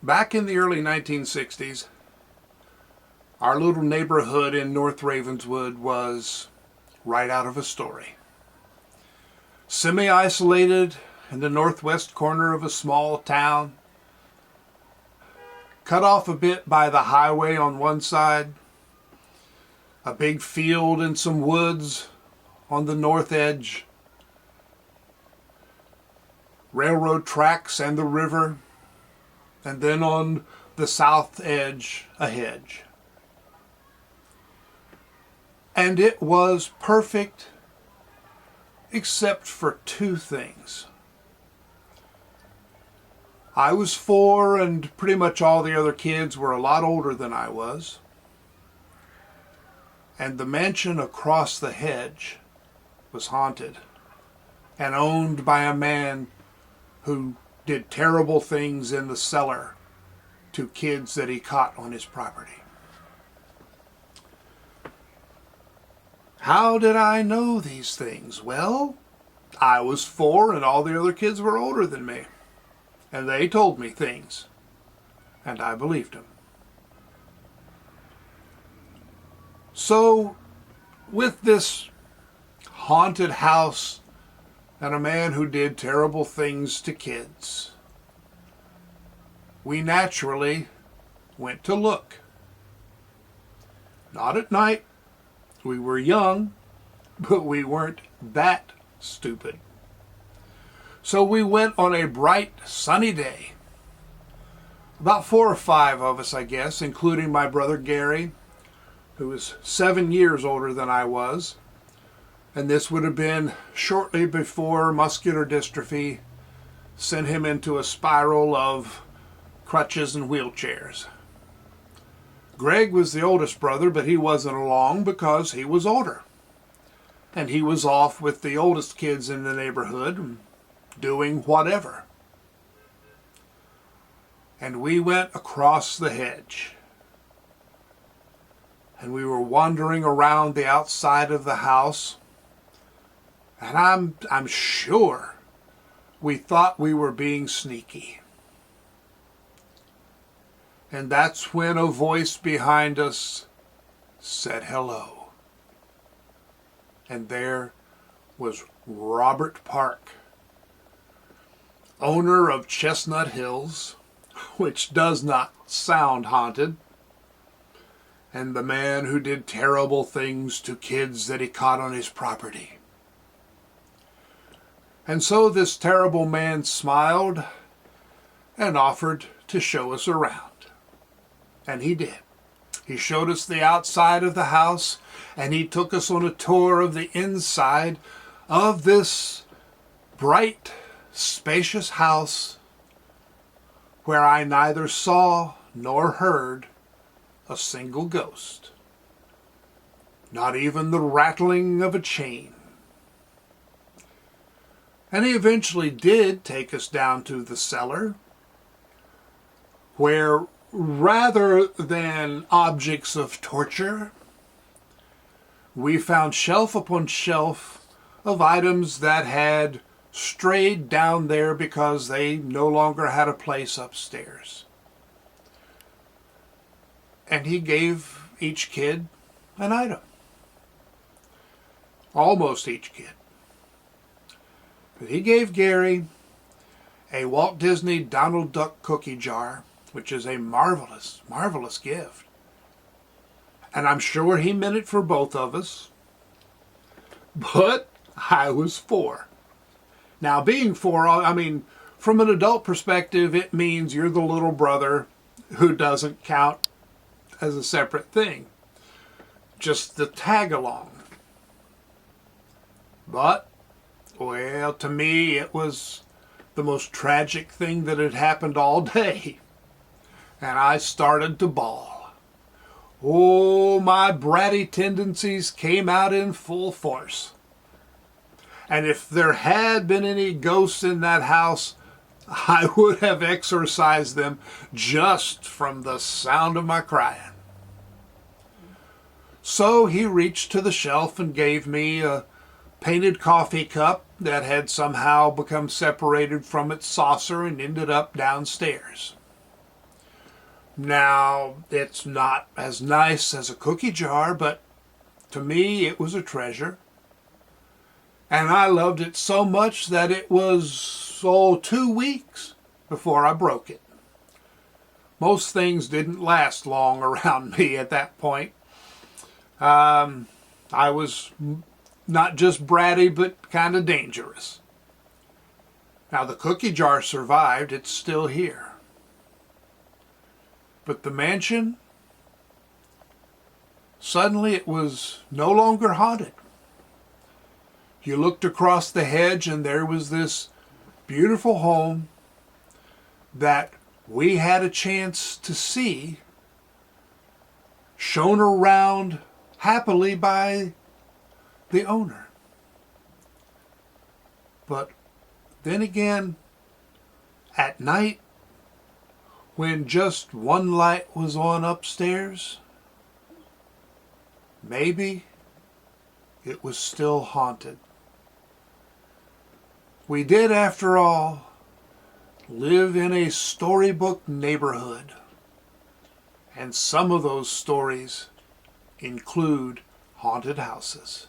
Back in the early 1960s, our little neighborhood in North Ravenswood was right out of a story. Semi-isolated in the northwest corner of a small town, cut off a bit by the highway on one side, a big field and some woods on the north edge, railroad tracks and the river, and then on the south edge, a hedge. And it was perfect except for two things. I was 4 and pretty much all the other kids were a lot older than I was. And the mansion across the hedge was haunted and owned by a man who did terrible things in the cellar to kids that he caught on his property. How did I know these things? Well, I was 4 and all the other kids were older than me. And they told me things. And I believed them. So, with this haunted house and a man who did terrible things to kids, we naturally went to look. Not at night. We were young, but we weren't that stupid. So we went on a bright, sunny day. About 4 or 5 of us, I guess, including my brother Gary, who was 7 years older than I was. And this would have been shortly before muscular dystrophy sent him into a spiral of crutches and wheelchairs. Greg was the oldest brother, but he wasn't along because he was older. And he was off with the oldest kids in the neighborhood, doing whatever. And we went across the hedge. And we were wandering around the outside of the house. And I'm sure we thought we were being sneaky. And that's when a voice behind us said hello. And there was Robert Park, owner of Chestnut Hills, which does not sound haunted, and the man who did terrible things to kids that he caught on his property. And so this terrible man smiled and offered to show us around. And he did. He showed us the outside of the house, and he took us on a tour of the inside of this bright, spacious house where I neither saw nor heard a single ghost. Not even the rattling of a chain. And he eventually did take us down to the cellar, where rather than objects of torture, we found shelf upon shelf of items that had strayed down there because they no longer had a place upstairs. And he gave each kid an item. Almost each kid. But he gave Gary a Walt Disney Donald Duck cookie jar, which is a marvelous, marvelous gift. And I'm sure he meant it for both of us. But I was 4. Now, being 4, I mean, from an adult perspective, it means you're the little brother who doesn't count as a separate thing. Just the tag along. But, well, to me, it was the most tragic thing that had happened all day. And I started to bawl. Oh, my bratty tendencies came out in full force. And if there had been any ghosts in that house, I would have exorcised them just from the sound of my crying. So he reached to the shelf and gave me a painted coffee cup that had somehow become separated from its saucer and ended up downstairs. Now, it's not as nice as a cookie jar, but to me it was a treasure. And I loved it so much that it was, 2 weeks before I broke it. Most things didn't last long around me at that point. I was not just bratty, but kind of dangerous. Now the cookie jar survived, it's still here. But the mansion, suddenly it was no longer haunted. You looked across the hedge and there was this beautiful home that we had a chance to see, shown around happily by the owner. But then again, at night, when just one light was on upstairs, maybe it was still haunted. We did, after all, live in a storybook neighborhood, and some of those stories include haunted houses.